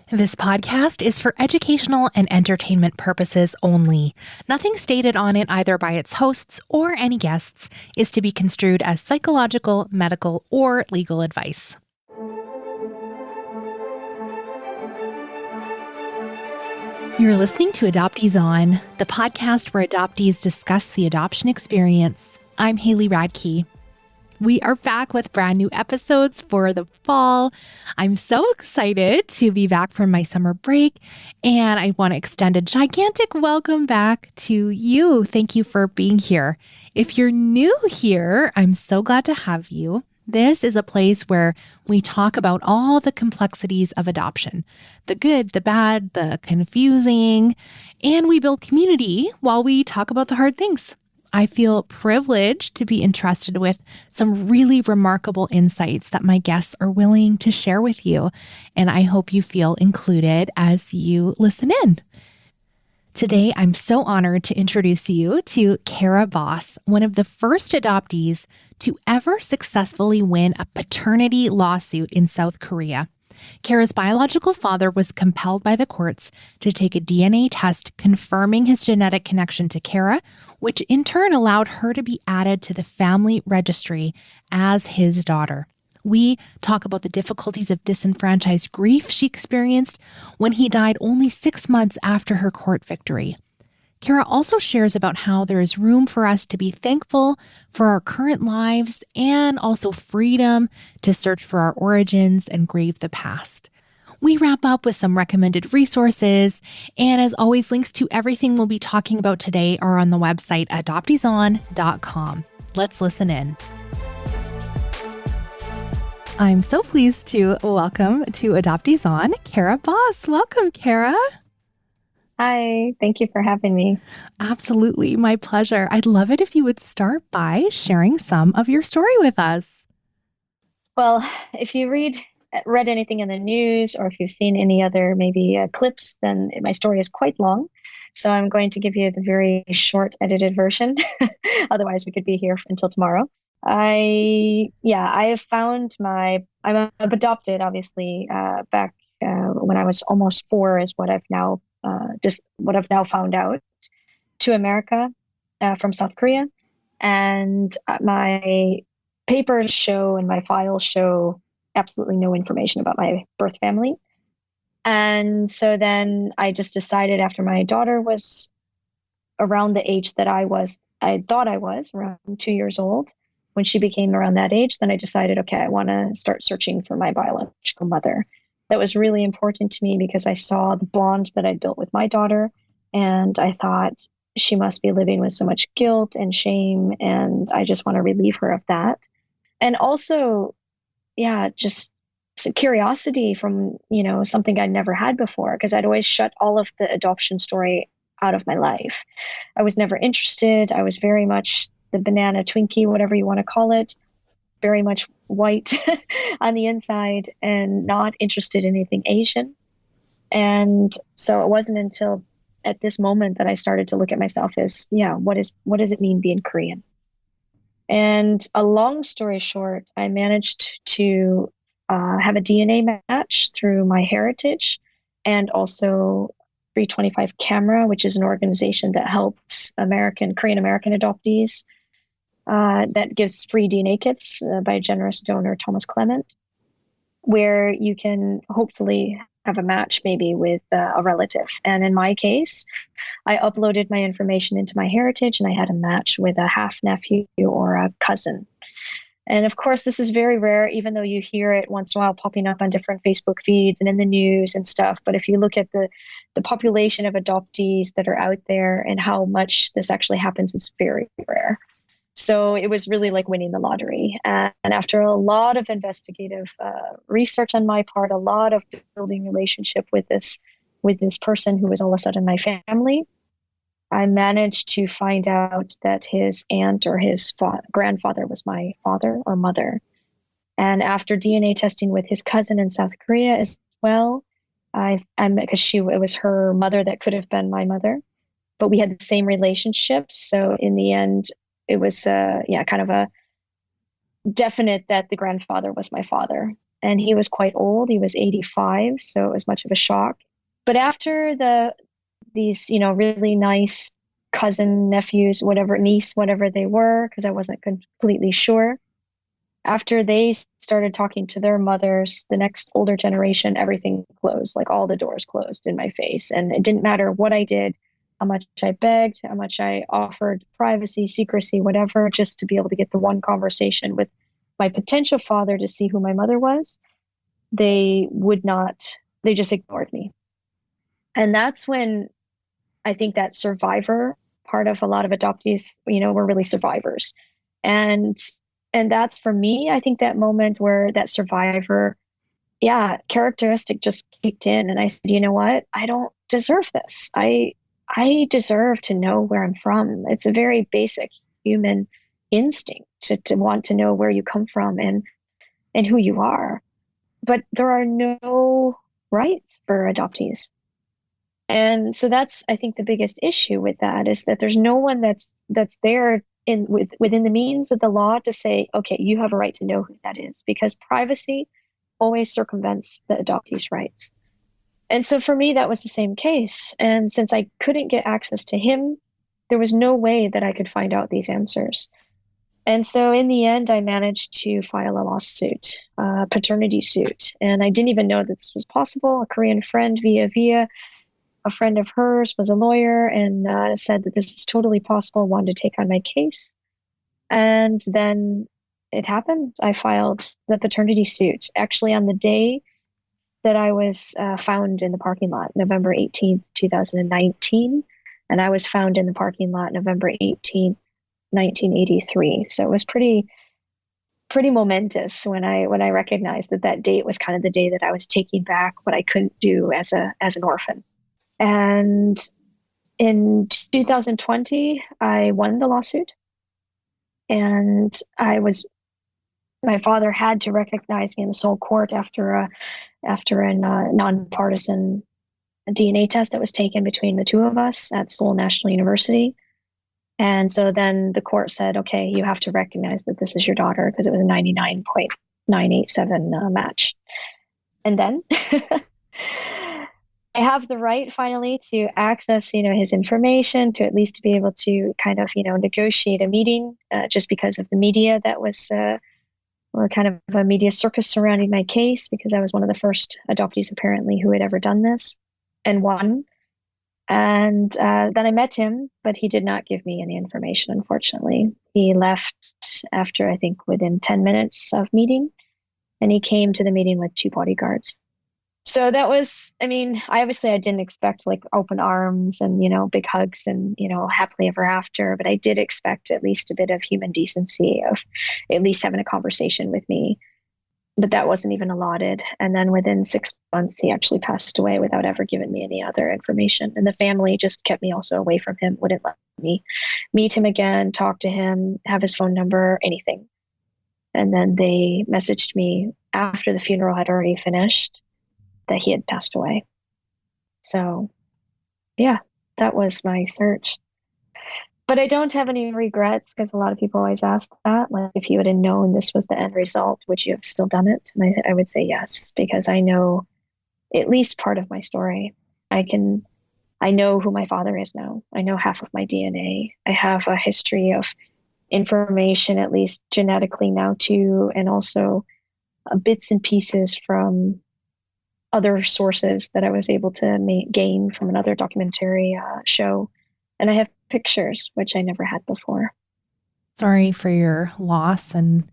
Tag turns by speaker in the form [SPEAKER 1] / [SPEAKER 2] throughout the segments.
[SPEAKER 1] This podcast is for educational and entertainment purposes only. Nothing stated on it, either by its hosts or any guests, is to be construed as psychological, medical, or legal advice. You're listening to Adoptees On, the podcast where adoptees discuss the adoption experience. I'm Haley Radke. We are back with brand new episodes for the fall. I'm so excited to be back from my summer break, and I want to extend a gigantic welcome back to you. Thank you for being here. If you're new here, I'm so glad to have you. This is a place where we talk about all the complexities of adoption, the good, the bad, the confusing, and we build community while we talk about the hard things. I feel privileged to be entrusted with some really remarkable insights that my guests are willing to share with you, and I hope you feel included as you listen in. Today, I'm so honored to introduce you to Kara Voss, one of the first adoptees to ever successfully win a paternity lawsuit in South Korea. Kara's biological father was compelled by the courts to take a DNA test confirming his genetic connection to Kara, which in turn allowed her to be added to the family registry as his daughter. We talk about the difficulties of disenfranchised grief she experienced when he died only 6 months after her court victory. Kara also shares about how there is room for us to be thankful for our current lives and also freedom to search for our origins and grieve the past. We wrap up with some recommended resources, and as always, links to everything we'll be talking about today are on the website adopteeson.com. Let's listen in. I'm so pleased to welcome to Adoptees On, Kara Voss. Welcome, Kara.
[SPEAKER 2] Hi, thank you for having me.
[SPEAKER 1] Absolutely, my pleasure. I'd love it if you would start by sharing some of your story with us.
[SPEAKER 2] Well, if you read anything in the news, or if you've seen any other maybe clips, then my story is quite long. So I'm going to give you the very short edited version. Otherwise, we could be here until tomorrow. I have found I'm adopted, obviously, back when I was almost 4 is what I've now found out, to America from South Korea. And my papers show and my files show absolutely no information about my birth family. And so then I just decided, after my daughter was around the age that I thought I was, around 2 years old, when she became around that age, then I decided, okay, I want to start searching for my biological mother. That was really important to me because I saw the bond that I built with my daughter, and I thought she must be living with so much guilt and shame, and I just want to relieve her of that. And also, just some curiosity from, something I'd never had before, because I'd always shut all of the adoption story out of my life. I was never interested. I was very much the banana Twinkie, whatever you want to call it, very much white on the inside and not interested in anything Asian. And so it wasn't until at this moment that I started to look at myself as, what does it mean being Korean? And a long story short, I managed to have a DNA match through my heritage, and also 325 Camera, which is an organization that helps Korean American adoptees, that gives free DNA kits by a generous donor, Thomas Clement, where you can hopefully have a match maybe with a relative. And in my case, I uploaded my information into my heritage, and I had a match with a half nephew or a cousin. And of course, this is very rare, even though you hear it once in a while popping up on different Facebook feeds and in the news and stuff. But if you look at the population of adoptees that are out there and how much this actually happens, it's very rare. So it was really like winning the lottery. And after a lot of investigative research on my part, a lot of building relationship with this person who was all of a sudden my family, I managed to find out that his aunt or his grandfather was my father or mother. And after DNA testing with his cousin in South Korea as well, because it was her mother that could have been my mother, but we had the same relationship. So in the end, it was kind of a definite that the grandfather was my father. and he was quite old. He was 85, so it was much of a shock. But after these, really nice cousin, nephews, whatever, niece, whatever they were, because I wasn't completely sure, after they started talking to their mothers, the next older generation, everything closed, like all the doors closed in my face. And it didn't matter what I did, how much I begged, how much I offered privacy, secrecy, whatever, just to be able to get the one conversation with my potential father to see who my mother was. They would not, they just ignored me. And that's when I think that survivor part of a lot of adoptees, we're really survivors. And that's, for me, I think that moment where that survivor, characteristic just kicked in. And I said, you know what? I don't deserve this. I deserve to know where I'm from. It's a very basic human instinct to want to know where you come from and who you are. But there are no rights for adoptees. And so that's, I think, the biggest issue with that is that there's no one that's there within the means of the law to say, okay, you have a right to know who that is, because privacy always circumvents the adoptee's rights. And so for me, that was the same case. And since I couldn't get access to him, there was no way that I could find out these answers. And so in the end, I managed to file a lawsuit, a paternity suit. And I didn't even know that this was possible. A Korean friend via a friend of hers was a lawyer and said that this is totally possible, wanted to take on my case. And then it happened. I filed the paternity suit actually on the day that I was found in the parking lot, November 18th, 2019. And I was found in the parking lot November 18th, 1983. So it was pretty momentous when I recognized that date was kind of the day that I was taking back what I couldn't do as an orphan. And in 2020, I won the lawsuit, and my father had to recognize me in the sole court after a nonpartisan DNA test that was taken between the two of us at Seoul National University. And so then the court said, okay, you have to recognize that this is your daughter, because it was a 99.987 match. And then I have the right finally to access, his information, to at least be able to kind of, negotiate a meeting, just because of the media that was, or kind of a media circus surrounding my case, because I was one of the first adoptees apparently who had ever done this and won. And then I met him, but he did not give me any information, unfortunately. He left after, I think, within 10 minutes of meeting, and he came to the meeting with 2 bodyguards. So that was, I didn't expect like open arms and, big hugs and, happily ever after, but I did expect at least a bit of human decency of at least having a conversation with me. But that wasn't even allotted. And then within 6 months, he actually passed away without ever giving me any other information. And the family just kept me also away from him, wouldn't let me meet him again, talk to him, have his phone number, anything. And then they messaged me after the funeral had already finished that he had passed away. So, yeah, that was my search. But I don't have any regrets, because a lot of people always ask that, like, if you would have known this was the end result, would you have still done it? And I would say yes, because I know at least part of my story. I know who my father is now. I know half of my DNA. I have a history of information, at least genetically now too, and also bits and pieces from other sources that I was able to gain from another documentary show. And I have pictures, which I never had before.
[SPEAKER 1] Sorry for your loss and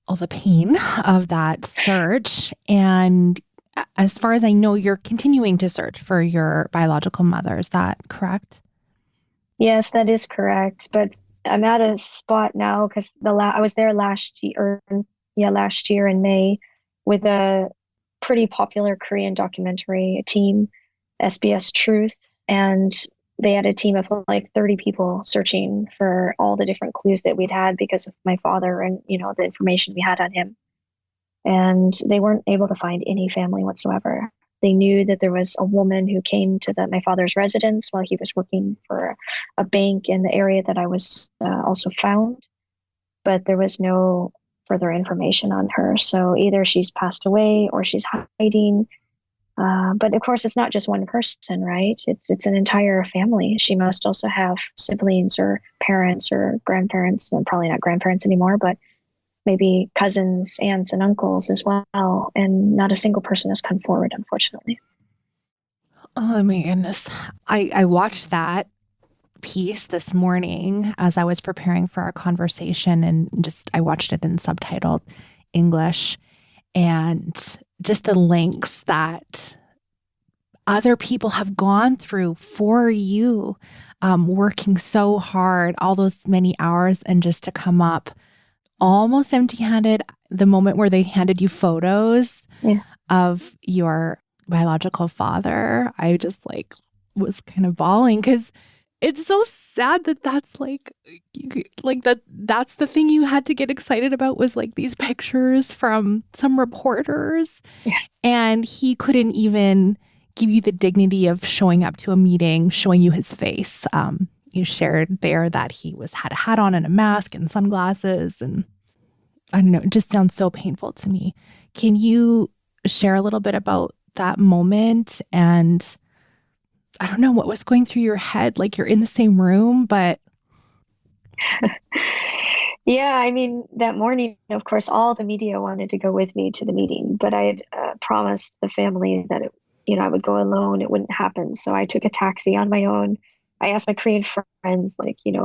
[SPEAKER 1] all the pain of that search. And as far as I know, you're continuing to search for your biological mother. Is that correct?
[SPEAKER 2] Yes, that is correct. But I'm at a spot now, because I was there last year in May, with a pretty popular Korean documentary team, SBS Truth, and they had a team of like 30 people searching for all the different clues that we'd had because of my father and, the information we had on him. And they weren't able to find any family whatsoever. They knew that there was a woman who came to my father's residence while he was working for a bank in the area that I was also found. But there was no further information on her. So either she's passed away or she's hiding. But of course, it's not just one person, right? It's an entire family. She must also have siblings or parents or grandparents, and probably not grandparents anymore, but maybe cousins, aunts, and uncles as well. And not a single person has come forward, unfortunately.
[SPEAKER 1] Oh my goodness. I watched that piece this morning as I was preparing for our conversation, and I watched it in subtitled English, and just the lengths that other people have gone through for you, working so hard, all those many hours, and just to come up almost empty-handed. The moment where they handed you photos of your biological father, I just was kind of bawling, because it's so sad that that's that's the thing you had to get excited about, was these pictures from some reporters.
[SPEAKER 2] Yeah.
[SPEAKER 1] And he couldn't even give you the dignity of showing up to a meeting, showing you his face. You shared there that he had a hat on and a mask and sunglasses, and I don't know, it just sounds so painful to me. Can you share a little bit about that moment? And I don't know what was going through your head. You're in the same room, but
[SPEAKER 2] yeah, I mean, that morning, of course, all the media wanted to go with me to the meeting, but I had promised the family that I would go alone. It wouldn't happen. So I took a taxi on my own. I asked my Korean friends,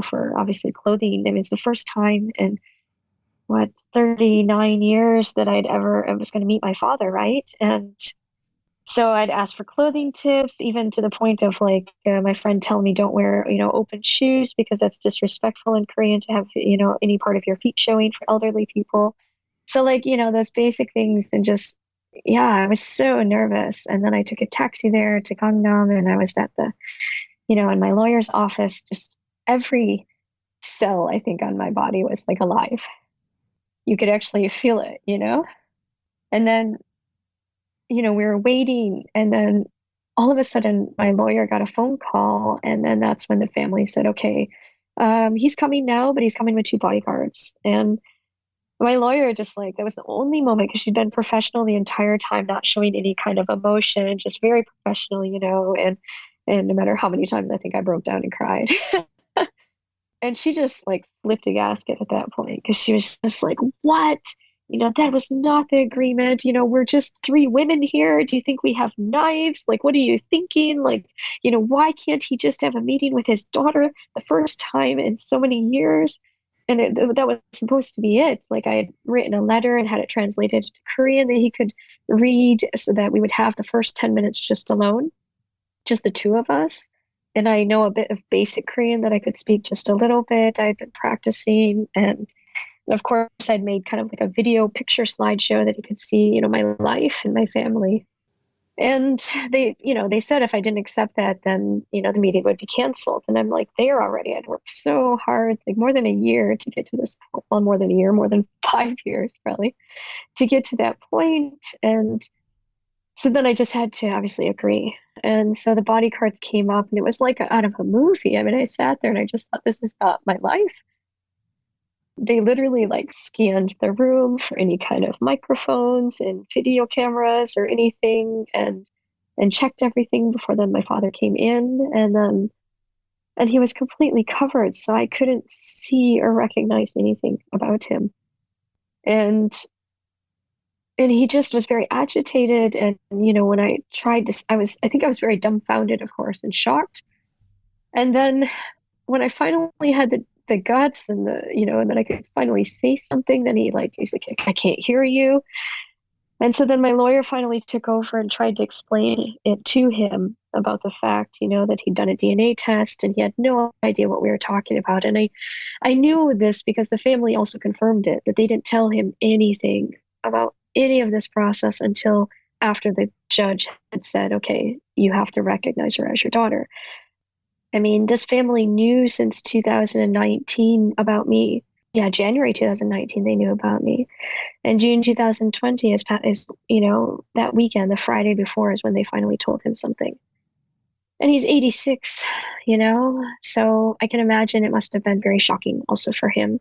[SPEAKER 2] for obviously clothing. I mean, it's the first time in 39 years that I was going to meet my father, right? And so I'd ask for clothing tips, even to the point of my friend telling me don't wear, open shoes, because that's disrespectful in Korean to have, any part of your feet showing for elderly people. So those basic things, and just, yeah, I was so nervous. And then I took a taxi there to Gangnam, and I was at in my lawyer's office. Just every cell, I think, on my body was alive. You could actually feel it, And then, we were waiting, and then all of a sudden my lawyer got a phone call, and then that's when the family said, okay, he's coming now, but he's coming with 2 bodyguards. And my lawyer just that was the only moment, because she'd been professional the entire time, not showing any kind of emotion, just very professional, and no matter how many times I think I broke down and cried. And she just flipped a gasket at that point, because she was just what? That was not the agreement. We're just 3 women here. Do you think we have knives? What are you thinking? Why can't he just have a meeting with his daughter the first time in so many years? And that was supposed to be it. I had written a letter and had it translated to Korean that he could read, so that we would have the first 10 minutes just alone, just the 2 of us. And I know a bit of basic Korean that I could speak just a little bit. I'd been practicing, and of course I'd made kind of a video picture slideshow that he could see, my life and my family. And they said if I didn't accept that, then, the meeting would be canceled. And I'm there already. I'd worked so hard, more than a year to get to this point. Well, more than a year, more than 5 years, probably, to get to that point. And so then I just had to obviously agree. And so the bodyguards came up, and it was out of a movie. I mean, I sat there and I just thought, this is not my life. They literally scanned the room for any kind of microphones and video cameras or anything, and checked everything before then my father came in. And he was completely covered, so I couldn't see or recognize anything about him. And he just was very agitated. And, when I tried to, I think I was very dumbfounded, of course, and shocked. And then when I finally had the guts and and then I could finally say something, then he's like, I can't hear you. And so then my lawyer finally took over and tried to explain it to him about the fact, that he'd done a DNA test, and he had no idea what we were talking about. And I knew this because the family also confirmed it, that they didn't tell him anything about any of this process until after the judge had said, okay, you have to recognize her as your daughter. I mean, this family knew since 2019 about me. Yeah, January 2019, they knew about me. And June 2020 is that weekend, the Friday before, is when they finally told him something. And he's 86, so I can imagine it must have been very shocking also for him.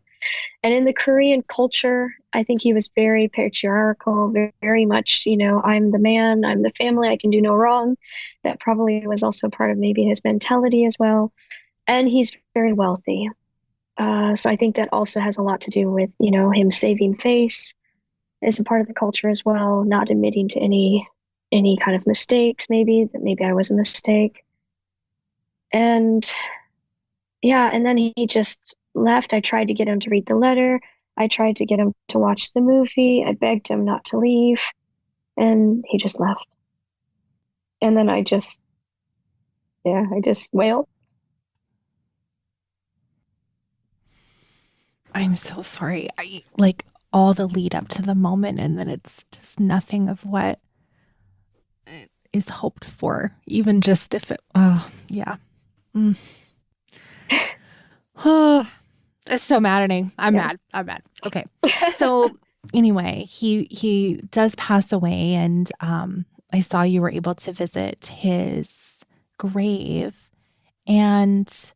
[SPEAKER 2] And in the Korean culture, I think he was very patriarchal, very, very much, I'm the man, I'm the family, I can do no wrong. That probably was also part of maybe his mentality as well. And he's very wealthy. So I think that also has a lot to do with, him saving face as a part of the culture as well, not admitting to any kind of mistakes, maybe that maybe I was a mistake. And yeah, and then he just left. I tried to get him to read the letter. I tried to get him to watch the movie. I begged him not to leave, and he just left. And then I just wailed.
[SPEAKER 1] I'm so sorry. I like all the lead up to the moment, and then it's just nothing of what is hoped for, even just if it, oh, yeah. Oh, it's so maddening. I'm mad. Okay. So anyway, he does pass away, and I saw you were able to visit his grave, and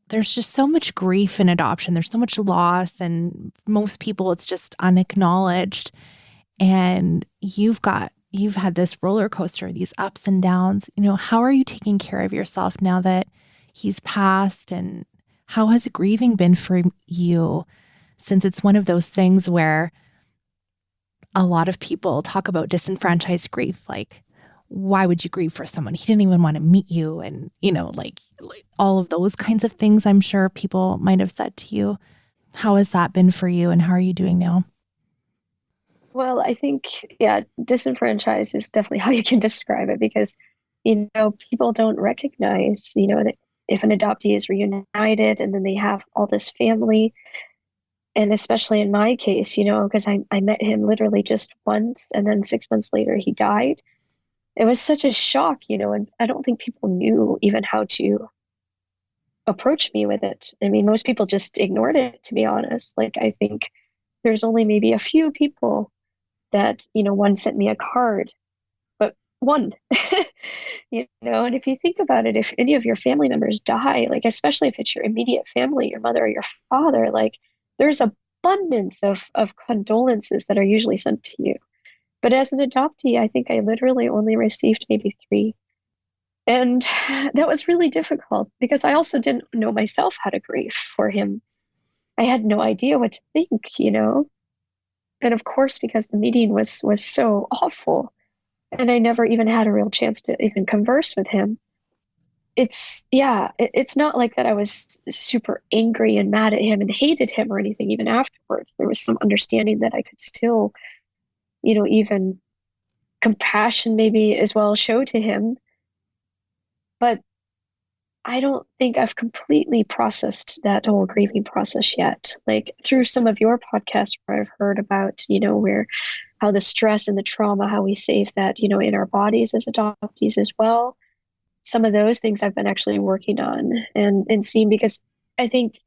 [SPEAKER 1] there's just so much grief in adoption. There's so much loss, and most people it's just unacknowledged. And you've had this roller coaster, these ups and downs. How are you taking care of yourself now that he's passed, and how has grieving been for you? Since it's one of those things where a lot of people talk about disenfranchised grief, like, why would you grieve for someone? He didn't even want to meet you. And, like all of those kinds of things I'm sure people might have said to you. How has that been for you, and how are you doing now?
[SPEAKER 2] Well, I think, yeah, disenfranchised is definitely how you can describe it because, people don't recognize, that if an adoptee is reunited and then they have all this family, and especially in my case, because I met him literally just once and then 6 months later he died. It was such a shock, and I don't think people knew even how to approach me with it. I mean, most people just ignored it, to be honest. Like, I think there's only maybe a few people that, one sent me a card, but one, and if you think about it, if any of your family members die, like, especially if it's your immediate family, your mother or your father, like, there's abundance of condolences that are usually sent to you. But as an adoptee, I think I literally only received maybe three. And that was really difficult because I also didn't know myself how to grieve for him. I had no idea what to think. And of course, because the meeting was so awful, and I never even had a real chance to even converse with him. It's not like that I was super angry and mad at him and hated him or anything, even afterwards. There was some understanding that I could still, even compassion maybe as well show to him. But I don't think I've completely processed that whole grieving process yet. Like through some of your podcasts where I've heard about, where how the stress and the trauma, how we save that, in our bodies as adoptees as well. Some of those things I've been actually working on and seeing, because I think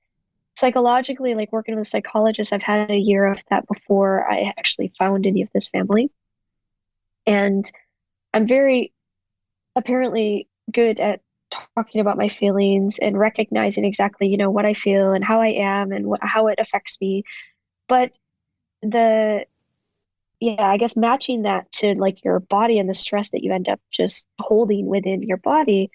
[SPEAKER 2] psychologically, like working with a psychologist, I've had a year of that before I actually found any of this family. And I'm very apparently good at talking about my feelings and recognizing exactly, what I feel and how I am and how it affects me. But I guess matching that to like your body and the stress that you end up just holding within your body,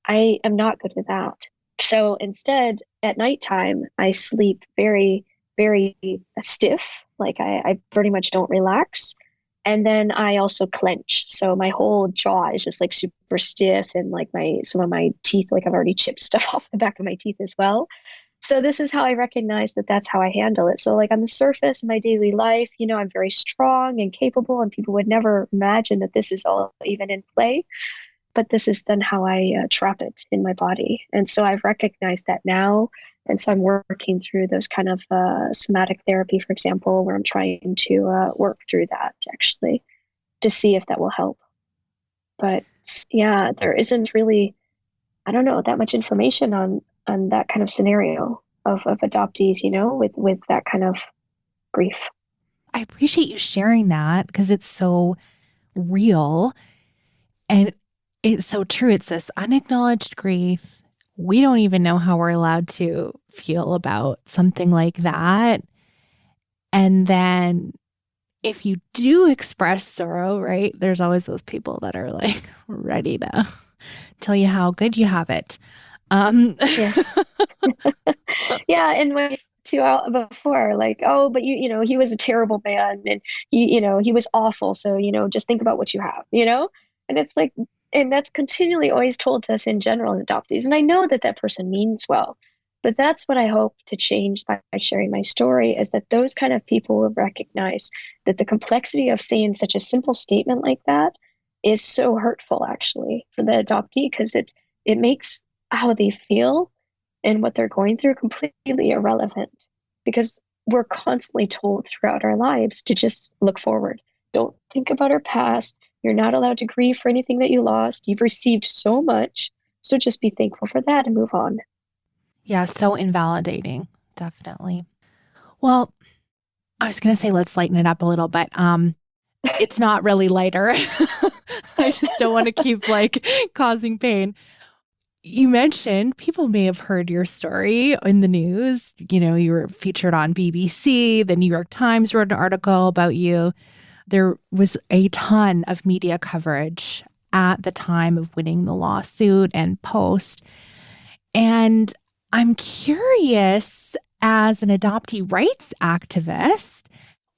[SPEAKER 2] I am not good with that. So instead, at nighttime, I sleep very, very stiff. Like I pretty much don't relax. And then I also clench. So my whole jaw is just like super stiff, and like some of my teeth, like I've already chipped stuff off the back of my teeth as well. So this is how I recognize that that's how I handle it. So like on the surface in my daily life, I'm very strong and capable, and people would never imagine that this is all even in play. But this is then how I trap it in my body. And so I've recognized that now. And so I'm working through those kind of somatic therapy, for example, where I'm trying to work through that actually to see if that will help. But yeah, there isn't really, I don't know, that much information on that kind of scenario of adoptees, with that kind of grief.
[SPEAKER 1] I appreciate you sharing that because it's so real, and It's so true. It's this unacknowledged grief. We don't even know how we're allowed to feel about something like that. And then if you do express sorrow, right, there's always those people that are like ready to tell you how good you have it.
[SPEAKER 2] Yes. Yeah, and when you to out before, like, oh, but he was a terrible man, and he was awful. So, just think about what you have. And it's like, and that's continually always told to us in general as adoptees. And I know that that person means well, but that's what I hope to change by sharing my story, is that those kind of people will recognize that the complexity of saying such a simple statement like that is so hurtful, actually, for the adoptee, because it makes how they feel and what they're going through completely irrelevant, because we're constantly told throughout our lives to just look forward. Don't think about our past. You're not allowed to grieve for anything that you lost. You've received so much. So just be thankful for that and move on.
[SPEAKER 1] Yeah, so invalidating. Definitely. Well, I was going to say, let's lighten it up a little, but it's not really lighter. I just don't want to keep causing pain. You mentioned people may have heard your story in the news. You were featured on BBC. The New York Times wrote an article about you. There was a ton of media coverage at the time of winning the lawsuit and post. And I'm curious, as an adoptee rights activist,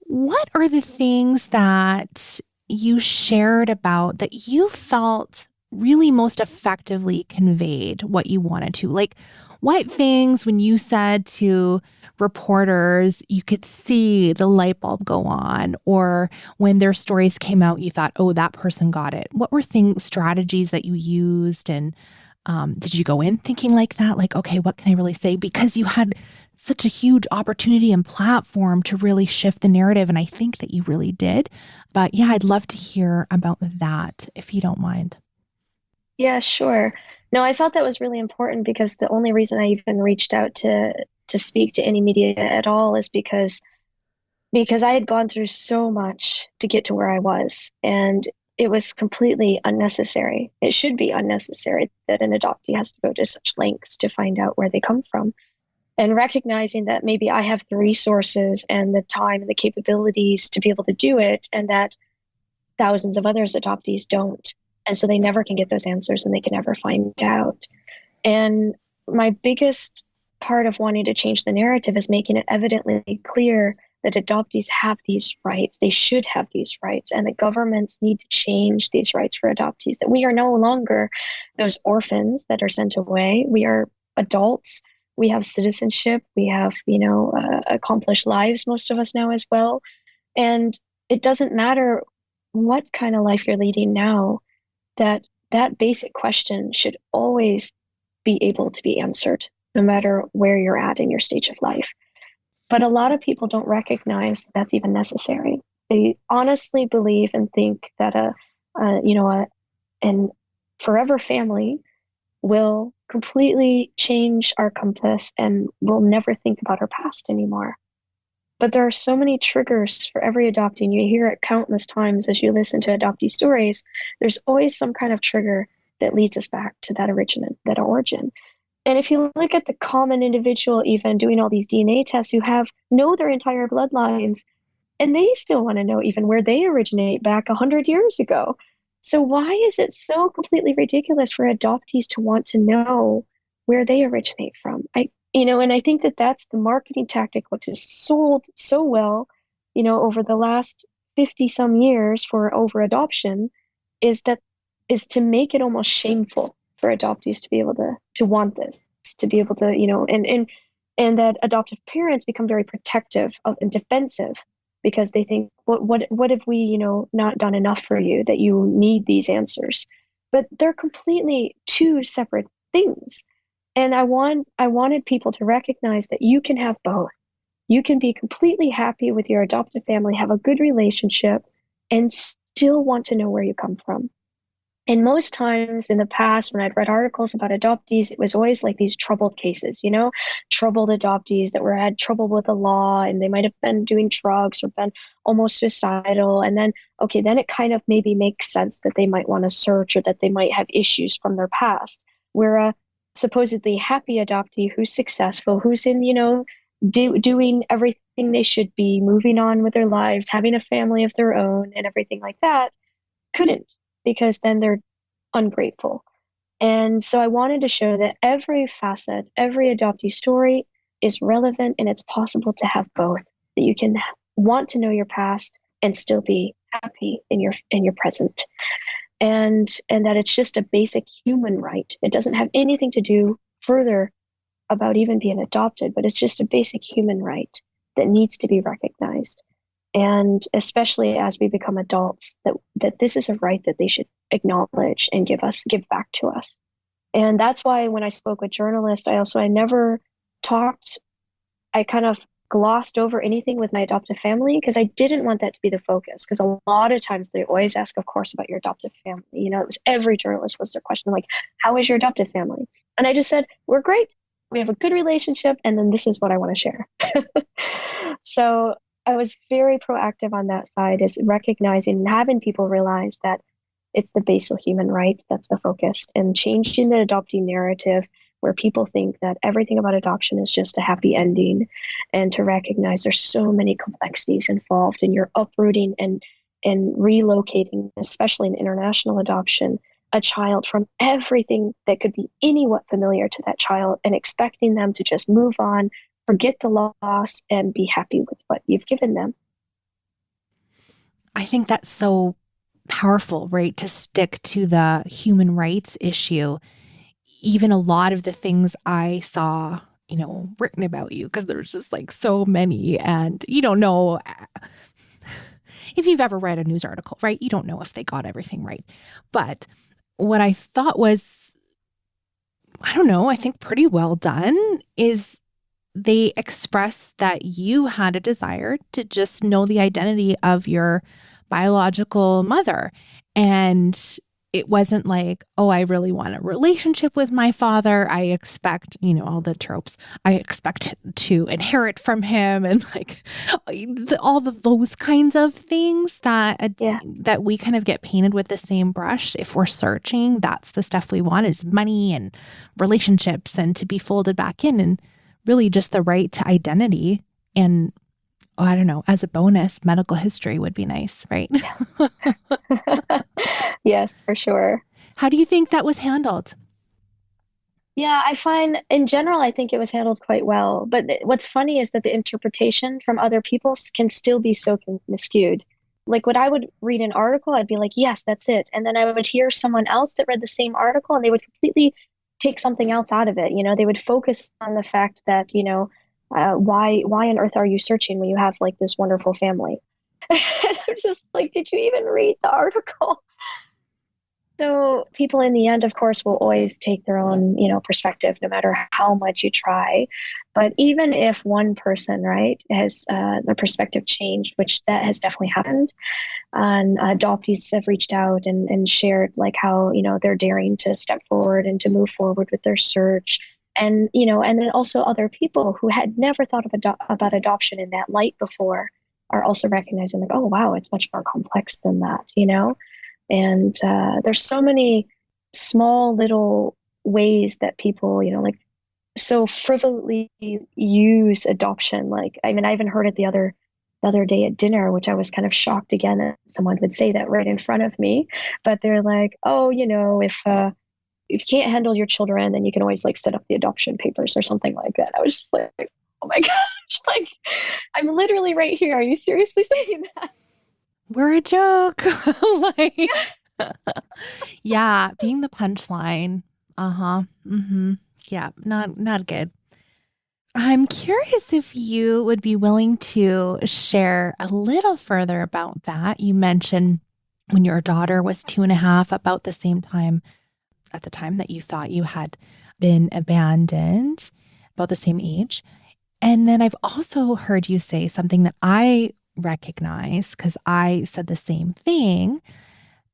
[SPEAKER 1] what are the things that you shared about that you felt really most effectively conveyed what you wanted to? Like, what things, when you said to reporters, you could see the light bulb go on, or when their stories came out, you thought, oh, that person got it? What were strategies that you used? And did you go in thinking like that? Like, okay, what can I really say? Because you had such a huge opportunity and platform to really shift the narrative. And I think that you really did. But yeah, I'd love to hear about that, if you don't mind.
[SPEAKER 2] Yeah, sure. No, I felt that was really important, because the only reason I even reached out to speak to any media at all is because I had gone through so much to get to where I was, and it was completely unnecessary. It should be unnecessary that an adoptee has to go to such lengths to find out where they come from. And recognizing that maybe I have the resources and the time and the capabilities to be able to do it, and that thousands of others adoptees don't. And so they never can get those answers, and they can never find out. And my biggest part of wanting to change the narrative is making it evidently clear that adoptees have these rights. They should have these rights, and that governments need to change these rights for adoptees, that we are no longer those orphans that are sent away. We are adults. We have citizenship. We have, accomplished lives, most of us now as well. And it doesn't matter what kind of life you're leading now, that basic question should always be able to be answered, no matter where you're at in your stage of life. But a lot of people don't recognize that that's even necessary. They honestly believe and think that an forever family will completely change our compass, and we'll never think about our past anymore. But there are so many triggers for every adoptee, and you hear it countless times as you listen to adoptee stories. There's always some kind of trigger that leads us back to that origin. And if you look at the common individual, even doing all these DNA tests, who know their entire bloodlines, and they still want to know even where they originate back 100 years ago. So why is it so completely ridiculous for adoptees to want to know where they originate from? And I think that that's the marketing tactic, which is sold so well, over the last 50 some years for over adoption, is to make it almost shameful for adoptees to be able to want this, to be able to, and that adoptive parents become very protective and defensive, because they think, what have we, not done enough for you that you need these answers? But they're completely two separate things. And I wanted people to recognize that you can have both. You can be completely happy with your adoptive family, have a good relationship, and still want to know where you come from. And most times in the past, when I'd read articles about adoptees, it was always like these troubled cases, troubled adoptees that had trouble with the law, and they might have been doing drugs or been almost suicidal. And then, okay, then it kind of maybe makes sense that they might want to search or that they might have issues from their past. Where a supposedly happy adoptee who's successful, who's in, doing everything they should be, moving on with their lives, having a family of their own and everything like that, couldn't, because then they're ungrateful. And so I wanted to show that every facet, every adoptee story is relevant, and it's possible to have both, that you can want to know your past and still be happy in your present. And that it's just a basic human right. It doesn't have anything to do further about even being adopted, but it's just a basic human right that needs to be recognized. And especially as we become adults, that this is a right that they should acknowledge and give back to us. And that's why when I spoke with journalists, I never talked, I kind of glossed over anything with my adoptive family, because I didn't want that to be the focus. Because a lot of times they always ask, of course, about your adoptive family. It was every journalist was their question, like, how is your adoptive family? And I just said, we're great. We have a good relationship. And then this is what I want to share. So I was very proactive on that side, is recognizing and having people realize that it's the basal human right that's the focus, and changing the adoptee narrative where people think that everything about adoption is just a happy ending, and to recognize there's so many complexities involved, and you're uprooting and relocating, especially in international adoption, a child from everything that could be anywhat familiar to that child, and expecting them to just move on, forget the loss, and be happy with what you've given them.
[SPEAKER 1] I think that's so powerful, right? To stick to the human rights issue. Even a lot of the things I saw, written about you, because there's just like so many, and you don't know if you've ever read a news article, right? You don't know if they got everything right. But what I thought was, I think pretty well done is they expressed that you had a desire to just know the identity of your biological mother. And it wasn't like, oh, I really want a relationship with my father. I expect, all the tropes. I expect to inherit from him, and like all of those kinds of things that we kind of get painted with the same brush. If we're searching, that's the stuff we want, is money and relationships and to be folded back in, and really just the right to identity. And I don't know, as a bonus, medical history would be nice, right?
[SPEAKER 2] Yes, for sure.
[SPEAKER 1] How do you think that was handled?
[SPEAKER 2] Yeah, I find in general, I think it was handled quite well. But what's funny is that the interpretation from other people can still be so skewed. Like when I would read an article, I'd be like, yes, that's it. And then I would hear someone else that read the same article, and they would completely take something else out of it. They would focus on the fact that, why on earth are you searching when you have like this wonderful family? I'm just like, did you even read the article? So people in the end, of course, will always take their own, perspective, no matter how much you try. But even if one person, right, has their perspective changed, which that has definitely happened, and adoptees have reached out and shared like how, they're daring to step forward and to move forward with their search. And, and then also other people who had never thought of about adoption in that light before are also recognizing like, oh, wow, it's much more complex than that, And there's so many small little ways that people, like so frivolous use adoption. Like, I mean, I even heard it the other day at dinner, which I was kind of shocked again that someone would say that right in front of me. But they're like, oh, if you can't handle your children, then you can always like set up the adoption papers or something like that. I was just like, oh my gosh, like I'm literally right here. Are you seriously saying that?
[SPEAKER 1] We're a joke. Like, yeah, being the punchline. Uh-huh. Mm-hmm. Yeah, not good. I'm curious if you would be willing to share a little further about that. You mentioned when your daughter was 2.5, about the same time, at the time that you thought you had been abandoned, about the same age. And then I've also heard you say something that I recognize, because I said the same thing,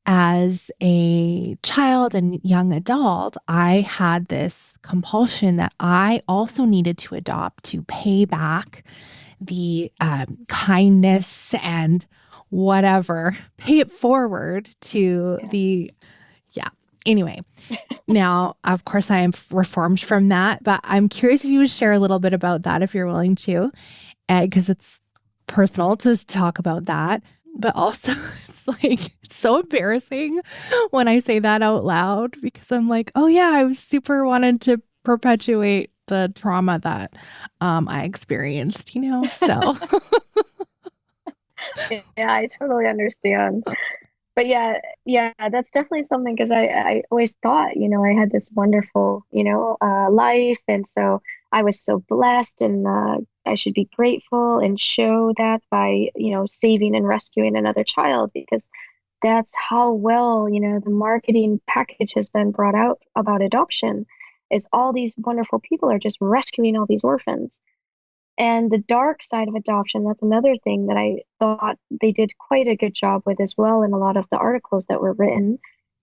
[SPEAKER 1] as a child and young adult, I had this compulsion that I also needed to adopt to pay back the kindness and whatever, pay it forward to the, yeah. Anyway, now, of course, I am reformed from that, but I'm curious if you would share a little bit about that if you're willing to, because it's personal to talk about that. But also, it's so embarrassing when I say that out loud because I'm like, oh yeah, I super wanted to perpetuate the trauma that I experienced, so.
[SPEAKER 2] Yeah, I totally understand. But yeah, that's definitely something because I always thought, I had this wonderful, life. And so I was so blessed and I should be grateful and show that by, saving and rescuing another child because that's how well, the marketing package has been brought out about adoption is all these wonderful people are just rescuing all these orphans. And the dark side of adoption, that's another thing that I thought they did quite a good job with as well in a lot of the articles that were written,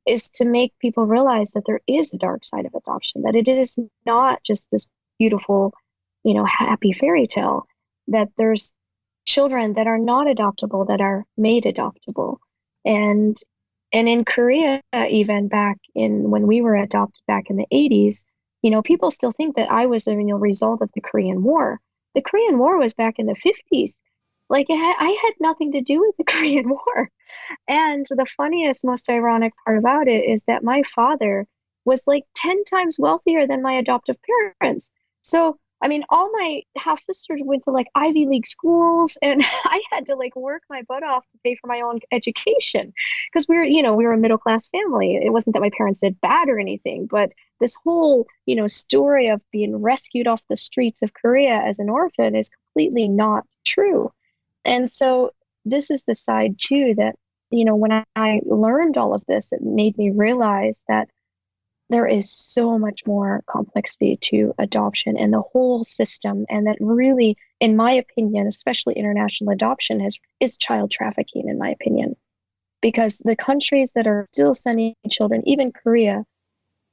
[SPEAKER 2] is to make people realize that there is a dark side of adoption, that it is not just this beautiful, happy fairy tale, that there's children that are not adoptable that are made adoptable. And in Korea, even back in when we were adopted back in the 80s, people still think that I was a result of the Korean War. The Korean War was back in the 50s. Like I had nothing to do with the Korean War. And the funniest, most ironic part about it is that my father was like 10 times wealthier than my adoptive parents. So, I mean, all my half sisters went to like Ivy League schools, and I had to like work my butt off to pay for my own education because we were a middle class family. It wasn't that my parents did bad or anything, but this whole, story of being rescued off the streets of Korea as an orphan is completely not true. And so this is the side too that, when I learned all of this, it made me realize that there is so much more complexity to adoption and the whole system. And that really, in my opinion, especially international adoption is child trafficking, in my opinion, because the countries that are still sending children, even Korea,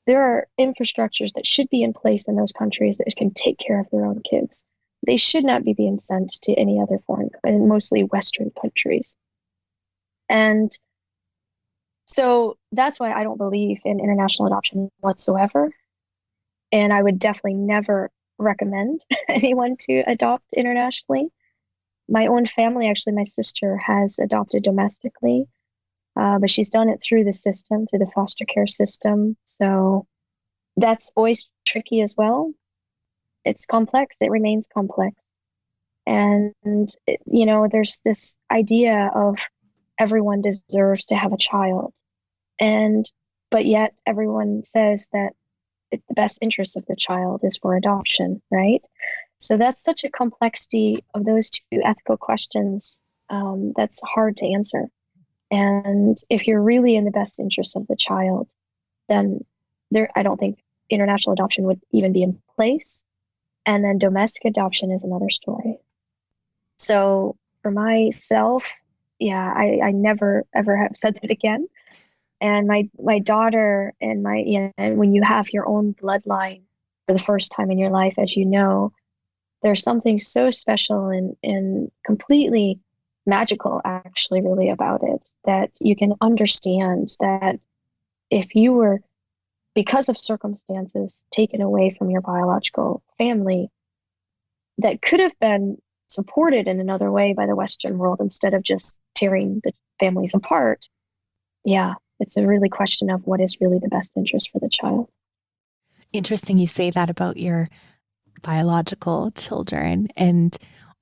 [SPEAKER 2] there are infrastructures that should be in place in those countries that can take care of their own kids. They should not be being sent to any other foreign, and mostly Western countries. And so that's why I don't believe in international adoption whatsoever. And I would definitely never recommend anyone to adopt internationally. My own family, actually, my sister has adopted domestically, but she's done it through the system, through the foster care system. So that's always tricky as well. It's complex. It remains complex. And, there's this idea of everyone deserves to have a child. But yet everyone says that the best interest of the child is for adoption, right? So that's such a complexity of those two ethical questions that's hard to answer. And if you're really in the best interest of the child, then I don't think international adoption would even be in place. And then domestic adoption is another story. So for myself, yeah, I never ever have said that again. And my daughter and when you have your own bloodline for the first time in your life, as you know, there's something so special and completely magical, actually, really about it, that you can understand that if you were, because of circumstances, taken away from your biological family, that could have been supported in another way by the Western world instead of just tearing the families apart. Yeah, it's a really question of what is really the best interest for the child.
[SPEAKER 1] Interesting you say that about your biological children, and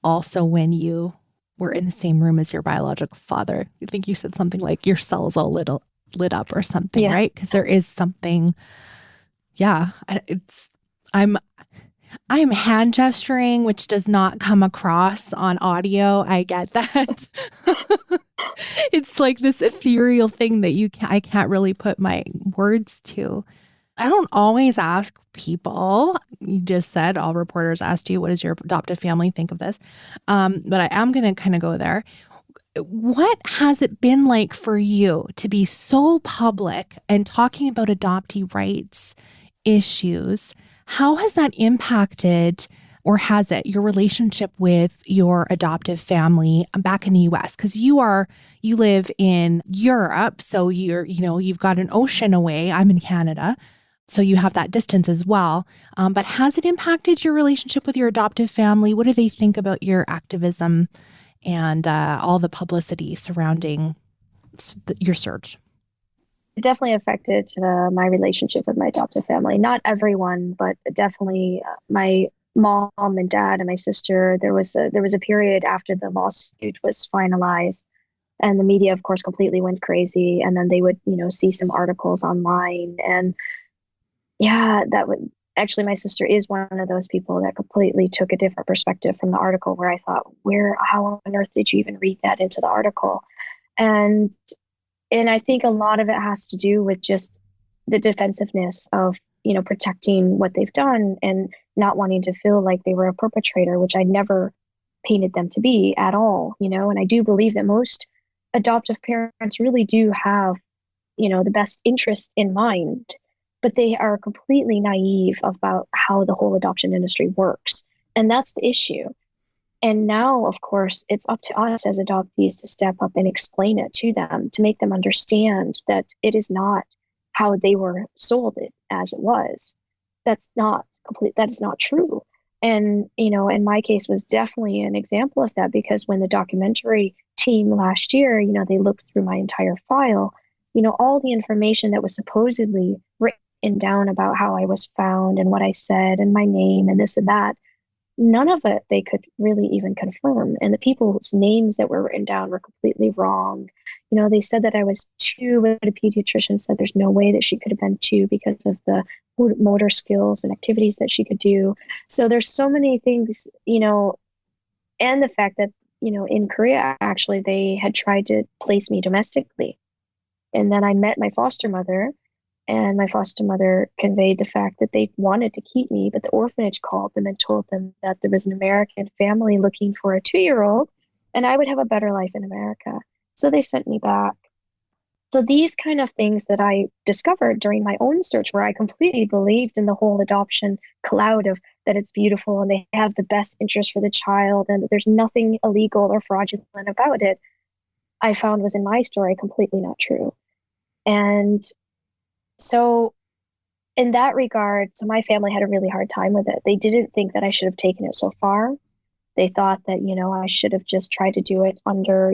[SPEAKER 1] also when you were in the same room as your biological father. I think you said something like your cells all lit up or something, yeah. Right? Because there is something, yeah, I'm hand gesturing, which does not come across on audio. I get that. It's like this ethereal thing that I can't really put my words to. I don't always ask people. You just said all reporters asked you, what does your adoptive family think of this? But I am going to kind of go there. What has it been like for you to be so public and talking about adoptee rights issues? How has that impacted, or has it, your relationship with your adoptive family back in the US? Because you live in Europe, so you've got an ocean away. I'm in Canada, so you have that distance as well. But has it impacted your relationship with your adoptive family? What do they think about your activism and all the publicity surrounding your search?
[SPEAKER 2] It definitely affected my relationship with my adoptive family. Not everyone, but definitely my mom and dad and my sister. There was a period after the lawsuit was finalized, and the media, of course, completely went crazy. And then they would, see some articles online, and yeah, that would actually, my sister is one of those people that completely took a different perspective from the article. Where I thought, how on earth did you even read that into the article? And and I think a lot of it has to do with just the defensiveness of, protecting what they've done and not wanting to feel like they were a perpetrator, which I never painted them to be at all, and I do believe that most adoptive parents really do have, the best interest in mind, but they are completely naive about how the whole adoption industry works. And that's the issue. And now, of course, it's up to us as adoptees to step up and explain it to them, to make them understand that it is not how they were sold it as it was. That's not complete. That's not true. And, in my case was definitely an example of that, because when the documentary team last year, they looked through my entire file, all the information that was supposedly written down about how I was found and what I said and my name and this and that, none of it they could really even confirm. And the people's names that were written down were completely wrong. They said that I was two, but a pediatrician said there's no way that she could have been two because of the motor skills and activities that she could do. So there's so many things, and the fact that, in Korea, actually, they had tried to place me domestically. And then I met my foster mother, and my foster mother conveyed the fact that they wanted to keep me, but the orphanage called them and told them that there was an American family looking for a 2-year-old, and I would have a better life in America. So they sent me back. So these kind of things that I discovered during my own search, where I completely believed in the whole adoption cloud of that it's beautiful and they have the best interest for the child and that there's nothing illegal or fraudulent about it, I found was in my story completely not true. And so in that regard, so my family had a really hard time with it. They didn't think that I should have taken it so far. They thought that, I should have just tried to do it under,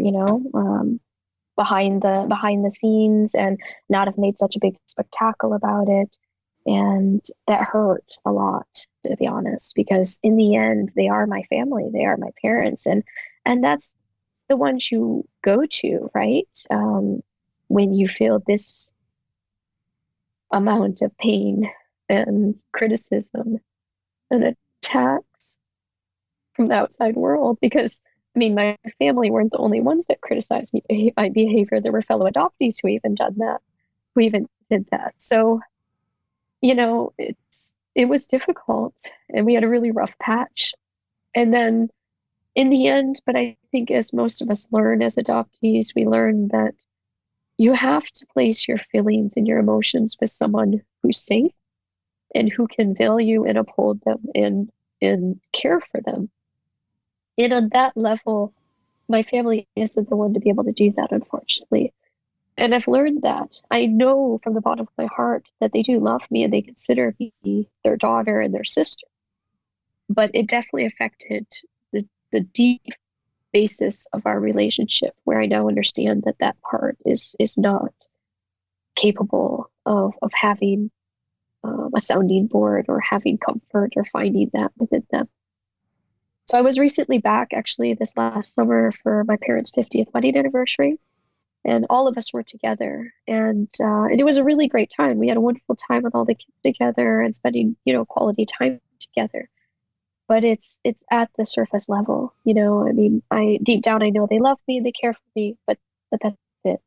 [SPEAKER 2] behind the scenes and not have made such a big spectacle about it. And that hurt a lot, to be honest, because in the end, they are my family. They are my parents. And that's the ones you go to, right? When you feel this amount of pain and criticism and attacks from the outside world, because my family weren't the only ones that criticized me, my behavior. There were fellow adoptees who even did that. So, it was difficult, and we had a really rough patch. And then in the end, but I think as most of us learn as adoptees, we learn that you have to place your feelings and your emotions with someone who's safe and who can value and uphold them and care for them. And on that level, my family isn't the one to be able to do that, unfortunately. And I've learned that. I know from the bottom of my heart that they do love me and they consider me their daughter and their sister. But it definitely affected the deep basis of our relationship, where I now understand that part is not capable of having a sounding board or having comfort or finding that within them. So I was recently back, actually, this last summer for my parents' 50th wedding anniversary, and all of us were together, and it was a really great time. We had a wonderful time with all the kids together and spending, quality time together. But it's at the surface level, I deep down, I know they love me, they care for me, but that's it.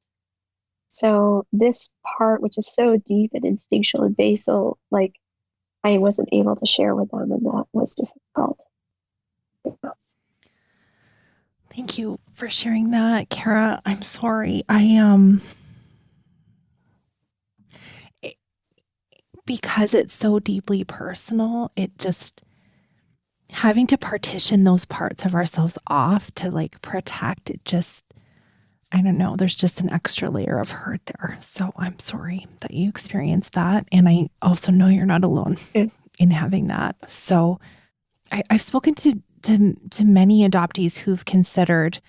[SPEAKER 2] So this part, which is so deep and instinctual and basal, like, I wasn't able to share with them, and that was difficult.
[SPEAKER 1] Thank you for sharing that, Kara. I'm sorry. Because it's so deeply personal, it just having to partition those parts of ourselves off to like protect it, just, I don't know, there's just an extra layer of hurt there. So I'm sorry that you experienced that. And I also know you're not alone in having that. So I've spoken to many adoptees who've considered,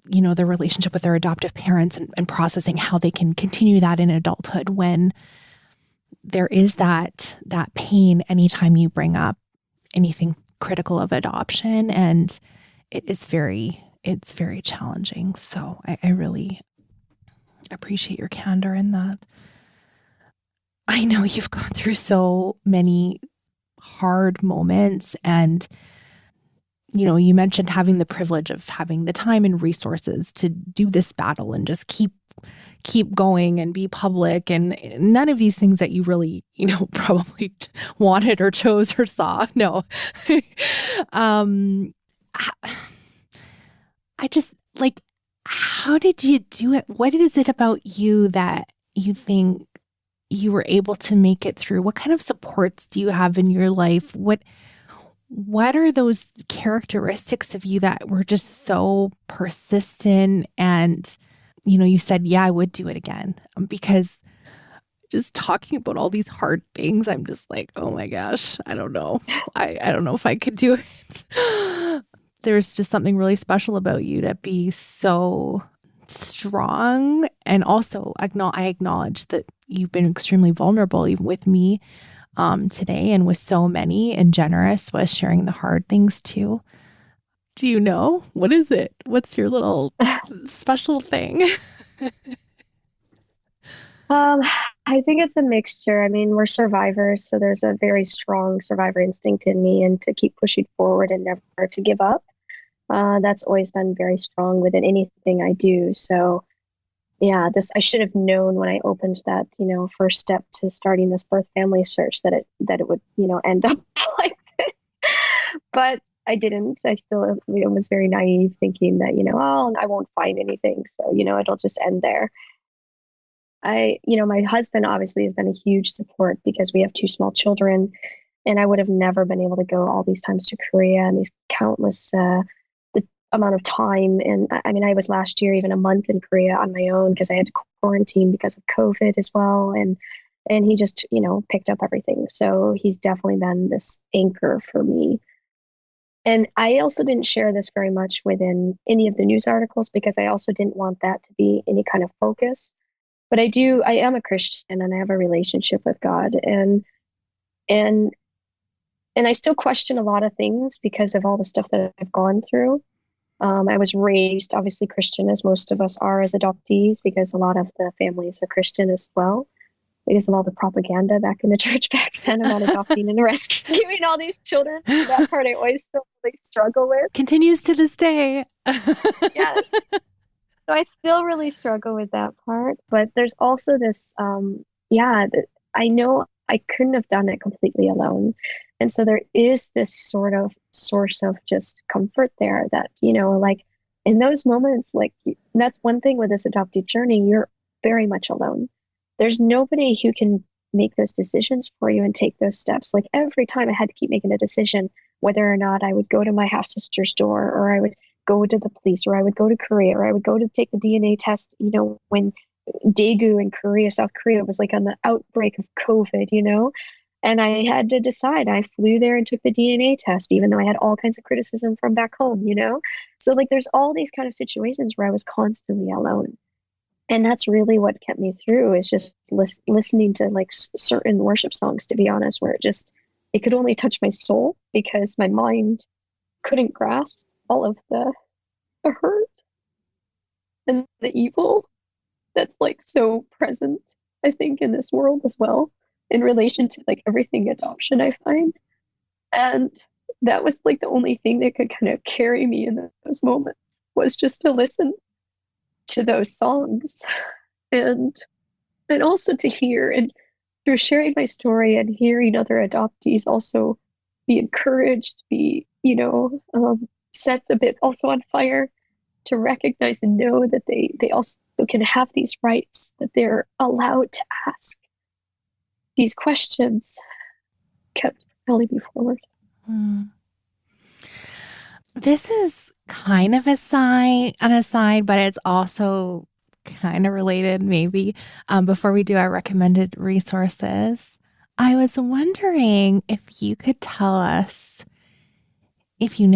[SPEAKER 1] their relationship with their adoptive parents and processing how they can continue that in adulthood when there is that pain anytime you bring up anything critical of adoption, and it's very challenging. So I really appreciate your candor in that. I know you've gone through so many hard moments, and you mentioned having the privilege of having the time and resources to do this battle and just keep going and be public, and none of these things that you really, probably wanted or chose or saw. No. I just like, how did you do it? What is it about you that you think you were able to make it through? What kind of supports do you have in your life? What are those characteristics of you that were just so persistent? And you said, yeah, I would do it again, because just talking about all these hard things, I'm just like, oh my gosh, I don't know. I don't know if I could do it. There's just something really special about you to be so strong. And also I acknowledge that you've been extremely vulnerable even with me today, and with so many, and generous with sharing the hard things too. Do you know? What is it? What's your little special thing?
[SPEAKER 2] Um, I think it's a mixture. I mean, we're survivors, so there's a very strong survivor instinct in me, and to keep pushing forward and never to give up. That's always been very strong within anything I do. So yeah, I should have known when I opened that, first step to starting this birth family search that it would, end up like this. But I didn't. I still, was very naive, thinking that, oh, I won't find anything, so it'll just end there. My husband obviously has been a huge support because we have two small children, and I would have never been able to go all these times to Korea and these countless the amount of time. And I mean, I was last year even a month in Korea on my own because I had to quarantine because of COVID as well. And he just, picked up everything. So he's definitely been this anchor for me. And I also didn't share this very much within any of the news articles because I also didn't want that to be any kind of focus. But I am a Christian, and I have a relationship with God, and I still question a lot of things because of all the stuff that I've gone through. I was raised obviously Christian, as most of us are as adoptees, because a lot of the families are Christian as well, because of all the propaganda back in the church back then about adopting and rescuing all these children. That part I always still really struggle with.
[SPEAKER 1] Continues to this day.
[SPEAKER 2] Yes. So I still really struggle with that part, but there's also this, I know I couldn't have done it completely alone. And so there is this sort of source of just comfort there that, like in those moments, like that's one thing with this adoptive journey, you're very much alone. There's nobody who can make those decisions for you and take those steps. Like every time I had to keep making a decision, whether or not I would go to my half sister's door, or I would go to the police, or I would go to Korea, or I would go to take the DNA test, when Daegu in Korea, South Korea was like on the outbreak of COVID, and I had to decide. I flew there and took the DNA test, even though I had all kinds of criticism from back home, So like there's all these kind of situations where I was constantly alone. And that's really what kept me through, is just listening to like certain worship songs, to be honest, where it could only touch my soul because my mind couldn't grasp all of the hurt and the evil that's like so present, I think, in this world as well, in relation to like everything adoption, I find. And that was like the only thing that could kind of carry me in those moments, was just to listen to those songs, and also to hear, and through sharing my story and hearing other adoptees also be encouraged, be sets a bit also on fire to recognize and know that they also can have these rights, that they're allowed to ask these questions, kept propelling me forward.
[SPEAKER 1] This is kind of an aside, but it's also kind of related maybe. Before we do our recommended resources, I was wondering if you could tell us, if you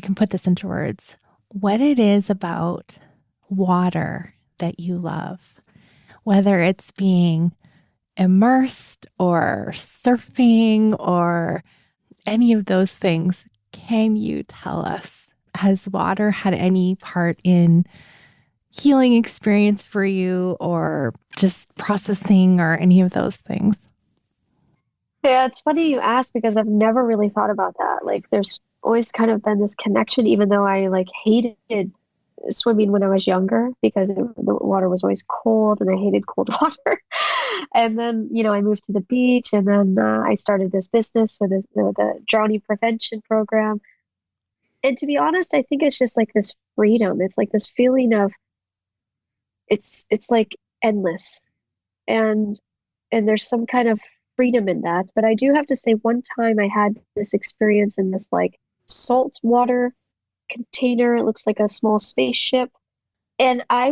[SPEAKER 1] can put this into words, what it is about water that you love, whether it's being immersed or surfing or any of those things. Can you tell us, has water had any part in healing experience for you or just processing or any of those things?
[SPEAKER 2] Yeah, it's funny you ask because I've never really thought about that. Like there's always kind of been this connection, even though I like hated swimming when I was younger because the water was always cold and I hated cold water. And then, I moved to the beach and then I started this business with the drowning prevention program. And to be honest, I think it's just like this freedom. It's like this feeling of it's like endless. And there's some kind of freedom in that. But I do have to say one time I had this experience in this like salt water container. It looks like a small spaceship. And I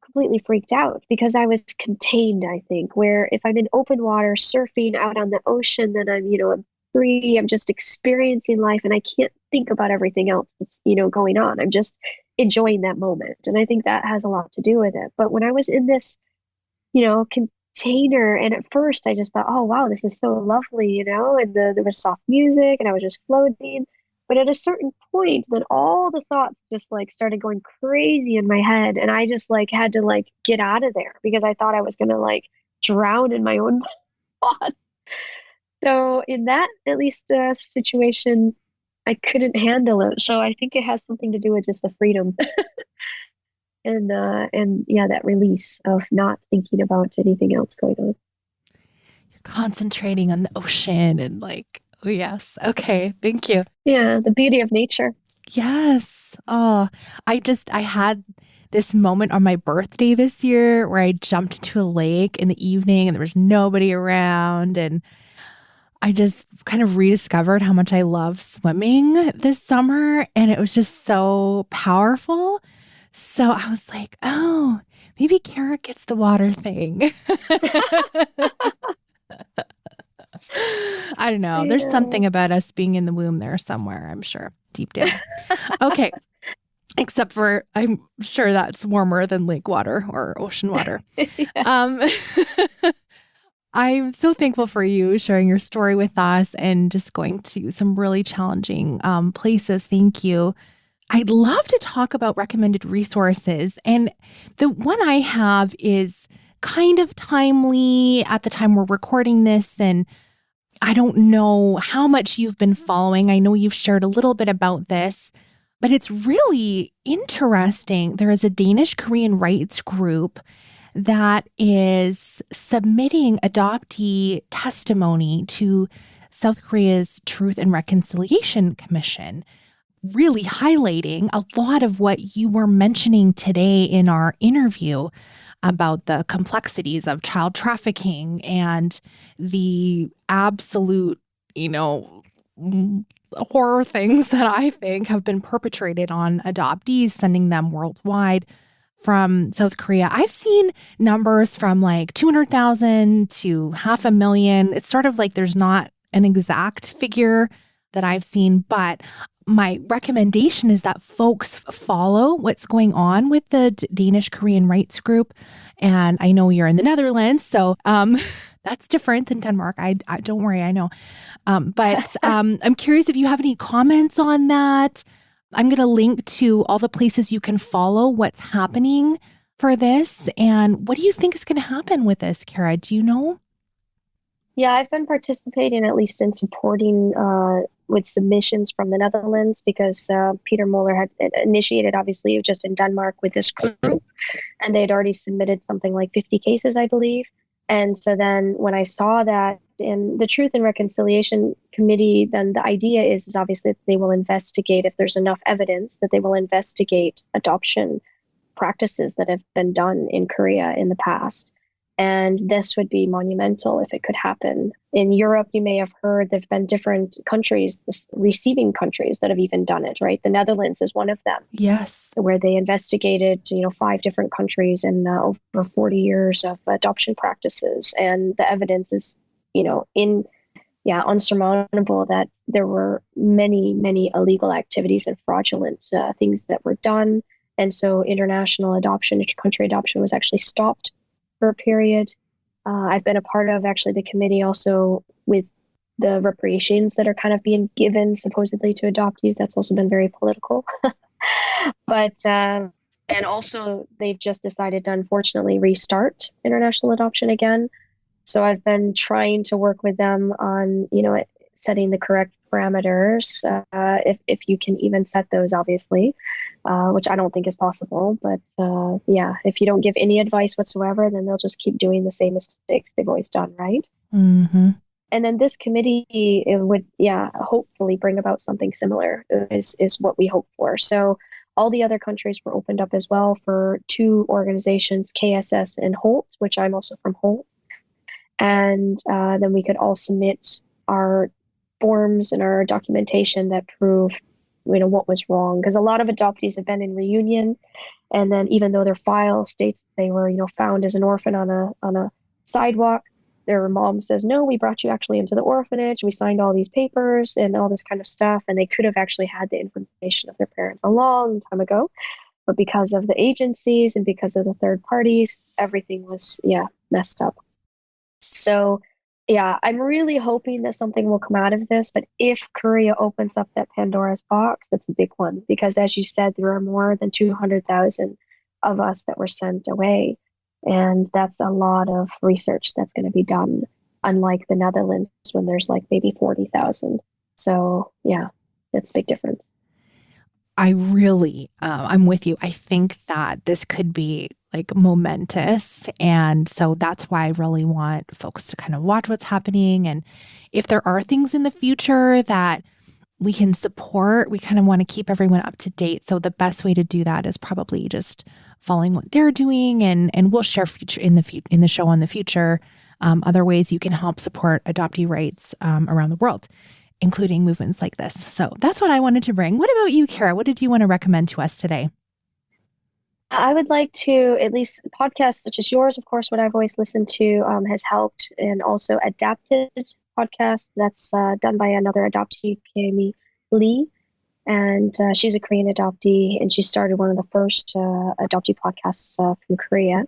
[SPEAKER 2] completely freaked out because I was contained, I think, where if I'm in open water surfing out on the ocean, then I'm free. I'm just experiencing life and I can't think about everything else that's, going on. I'm just enjoying that moment. And I think that has a lot to do with it. But when I was in this, container, and at first I just thought, oh, wow, this is so lovely, and there was soft music and I was just floating. But at a certain point, then all the thoughts just like started going crazy in my head. And I just like had to like get out of there because I thought I was going to like drown in my own thoughts. So in that, at least situation, I couldn't handle it. So I think it has something to do with just the freedom and yeah, that release of not thinking about anything else going on.
[SPEAKER 1] You're concentrating on the ocean and like, oh, yes. Okay. Thank you.
[SPEAKER 2] Yeah. The beauty of nature.
[SPEAKER 1] Yes. Oh, I had this moment on my birthday this year where I jumped into a lake in the evening and there was nobody around. And I just kind of rediscovered how much I love swimming this summer. And it was just so powerful. So I was like, oh, maybe Kara gets the water thing. I don't know. There's something about us being in the womb there somewhere, I'm sure, deep down. Okay. Except for, I'm sure that's warmer than lake water or ocean water. Yeah. I'm so thankful for you sharing your story with us and just going to some really challenging places. Thank you. I'd love to talk about recommended resources. And the one I have is kind of timely at the time we're recording this. And I don't know how much you've been following. I know you've shared a little bit about this, but it's really interesting. There is a Danish Korean rights group that is submitting adoptee testimony to South Korea's Truth and Reconciliation Commission, really highlighting a lot of what you were mentioning today in our interview about the complexities of child trafficking and the absolute, horror things that I think have been perpetrated on adoptees, sending them worldwide from South Korea. I've seen numbers from like 200,000 to 500,000. It's sort of like there's not an exact figure that I've seen, but my recommendation is that folks follow what's going on with the Danish Korean rights group. And I know you're in the Netherlands, so that's different than Denmark. I don't worry, I know. But I'm curious if you have any comments on that. I'm going to link to all the places you can follow what's happening for this. And what do you think is going to happen with this, Kara? Do you know?
[SPEAKER 2] Yeah, I've been participating at least in supporting with submissions from the Netherlands because Peter Moller had initiated, obviously, just in Denmark with this group. And they had already submitted something like 50 cases, I believe. And so then when I saw that in the Truth and Reconciliation Committee, then the idea is obviously that they will investigate, if there's enough evidence, that they will investigate adoption practices that have been done in Korea in the past. And this would be monumental if it could happen. In Europe, you may have heard there have been different countries, receiving countries, that have even done it, right? The Netherlands is one of them.
[SPEAKER 1] Yes.
[SPEAKER 2] Where they investigated, 5 different countries and over 40 years of adoption practices. And the evidence is, unsurmountable that there were many, many illegal activities and fraudulent things that were done. And so international adoption, intercountry adoption was actually stopped for a period. I've been a part of actually the committee also with the reparations that are kind of being given supposedly to adoptees. That's also been very political. But, and also they've just decided to unfortunately restart international adoption again. So I've been trying to work with them on, setting the correct parameters, if you can even set those, obviously, which I don't think is possible. But if you don't give any advice whatsoever, then they'll just keep doing the same mistakes they've always done, right?
[SPEAKER 1] Mm-hmm.
[SPEAKER 2] And then this committee, it would, hopefully bring about something similar is what we hope for. So all the other countries were opened up as well for 2 organizations, KSS and Holt, which I'm also from Holt. And then we could all submit our forms and our documentation that prove, what was wrong. Because a lot of adoptees have been in reunion, and then even though their file states they were, found as an orphan on a sidewalk, their mom says, no, we brought you actually into the orphanage. We signed all these papers and all this kind of stuff. And they could have actually had the information of their parents a long time ago. But because of the agencies and because of the third parties, everything was, messed up. So, I'm really hoping that something will come out of this. But if Korea opens up that Pandora's box, that's a big one. Because as you said, there are more than 200,000 of us that were sent away. And that's a lot of research that's going to be done, unlike the Netherlands when there's like maybe 40,000. So, that's a big difference.
[SPEAKER 1] I really, I'm with you. I think that this could be like momentous. And so that's why I really want folks to kind of watch what's happening. And if there are things in the future that we can support, we kind of want to keep everyone up to date. So the best way to do that is probably just following what they're doing. And we'll share future in the show in the future, other ways you can help support adoptee rights around the world, including movements like this. So that's what I wanted to bring. What about you, Kara? What did you want to recommend to us today?
[SPEAKER 2] I would like to, at least podcasts such as yours, of course, what I've always listened to has helped. And also Adapted podcast that's done by another adoptee, Kami Lee. And she's a Korean adoptee, and she started one of the first adoptee podcasts from Korea.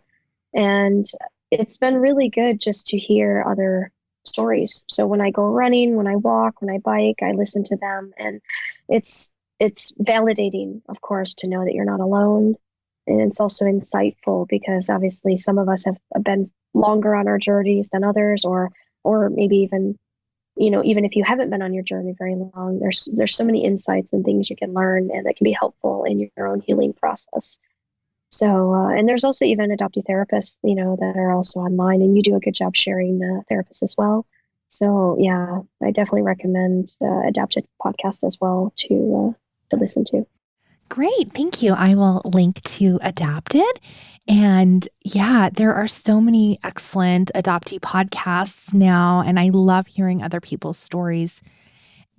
[SPEAKER 2] And it's been really good just to hear other stories. So when I go running, when I walk, when I bike, I listen to them. And it's validating, of course, to know that you're not alone. And it's also insightful because obviously some of us have been longer on our journeys than others, or maybe even, even if you haven't been on your journey very long, there's so many insights and things you can learn and that can be helpful in your own healing process. So, and there's also even adoptee therapists, that are also online, and you do a good job sharing therapists as well. So I definitely recommend Adapted podcast as well to listen to.
[SPEAKER 1] Great. Thank you. I will link to Adapted. And there are so many excellent adoptee podcasts now. And I love hearing other people's stories.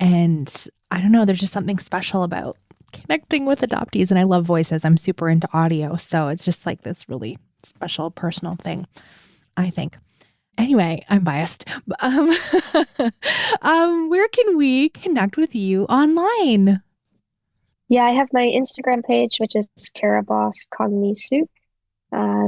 [SPEAKER 1] And I don't know, there's just something special about connecting with adoptees. And I love voices. I'm super into audio. So it's just like this really special personal thing, I think. Anyway, I'm biased. Where can we connect with you online?
[SPEAKER 2] Yeah, I have my Instagram page, which is Karaboss Kongmi Suk.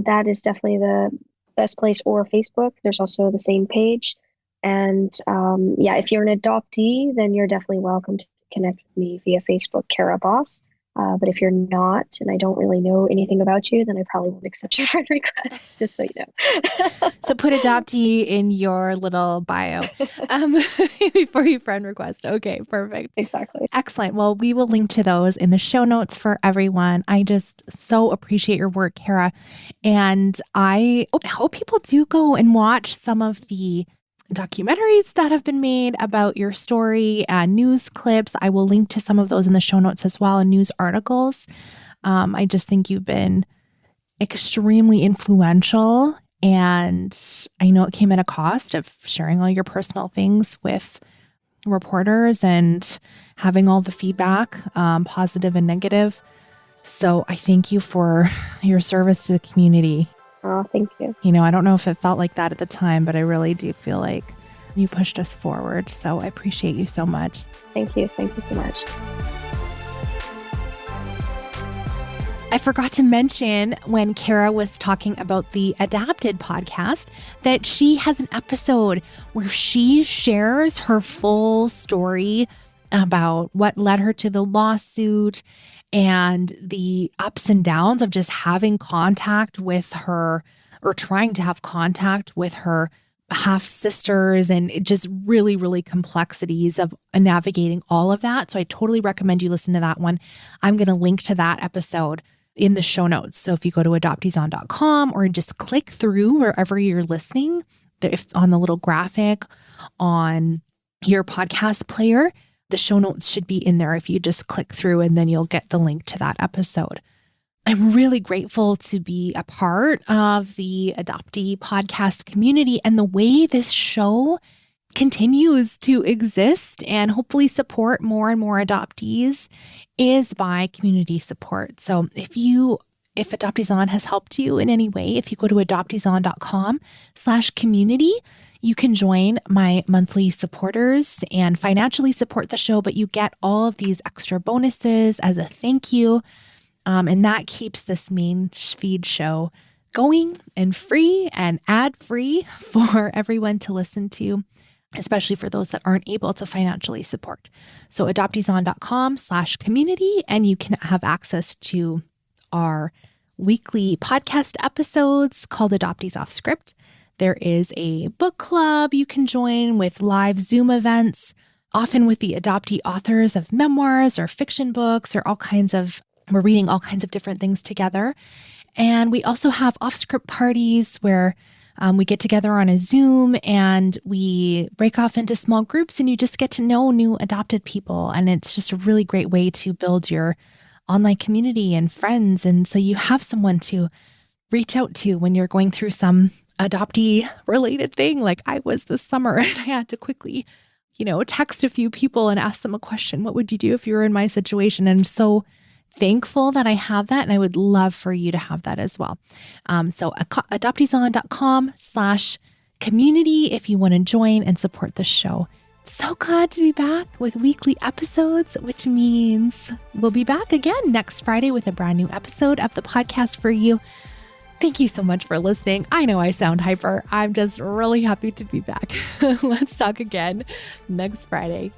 [SPEAKER 2] That is definitely the best place, or Facebook. There's also the same page. And if you're an adoptee, then you're definitely welcome to connect with me via Facebook, Karaboss. But if you're not, and I don't really know anything about you, then I probably won't accept your friend request, just so you know.
[SPEAKER 1] So put adoptee in your little bio before you friend request. Okay, perfect.
[SPEAKER 2] Exactly.
[SPEAKER 1] Excellent. Well, we will link to those in the show notes for everyone. I just so appreciate your work, Kara. And I hope people do go and watch some of the documentaries that have been made about your story and news clips. I will link to some of those in the show notes as well, and news articles. I just think you've been extremely influential, and I know it came at a cost of sharing all your personal things with reporters and having all the feedback, positive and negative. So I thank you for your service to the community.
[SPEAKER 2] Oh, thank you.
[SPEAKER 1] I don't know if it felt like that at the time, but I really do feel like you pushed us forward. So I appreciate you so much.
[SPEAKER 2] Thank you. Thank you so much.
[SPEAKER 1] I forgot to mention when Kara was talking about the Adopted podcast that she has an episode where she shares her full story about what led her to the lawsuit and the ups and downs of just having contact with her, or trying to have contact with her half sisters, and it just really, really complexities of navigating all of that. So I totally recommend you listen to that one. I'm going to link to that episode in the show notes. So if you go to adopteeson.com or just click through wherever you're listening, if on the little graphic on your podcast player, the show notes should be in there if you just click through, and then you'll get the link to that episode. I'm really grateful to be a part of the Adoptee podcast community and the way this show continues to exist and hopefully support more and more adoptees is by community support. So if Adoptees On has helped you in any way, if you go to adopteeson.com/community, you can join my monthly supporters and financially support the show, but you get all of these extra bonuses as a thank you. And that keeps this main feed show going and free and ad-free for everyone to listen to, especially for those that aren't able to financially support. So adopteeson.com/community, and you can have access to our weekly podcast episodes called Adoptees Off Script. There is a book club you can join with live Zoom events, often with the adoptee authors of memoirs or fiction books, or we're reading all kinds of different things together. And we also have off-script parties where we get together on a Zoom and we break off into small groups, and you just get to know new adopted people. And it's just a really great way to build your online community and friends. And so you have someone to reach out to when you're going through some adoptee related thing like I was this summer, and I had to quickly, text a few people and ask them a question. What would you do if you were in my situation? And I'm so thankful that I have that, and I would love for you to have that as well. So adopteeson.com/community if you want to join and support the show. So glad to be back with weekly episodes, which means we'll be back again next Friday with a brand new episode of the podcast for you. Thank you so much for listening. I know I sound hyper. I'm just really happy to be back. Let's talk again next Friday.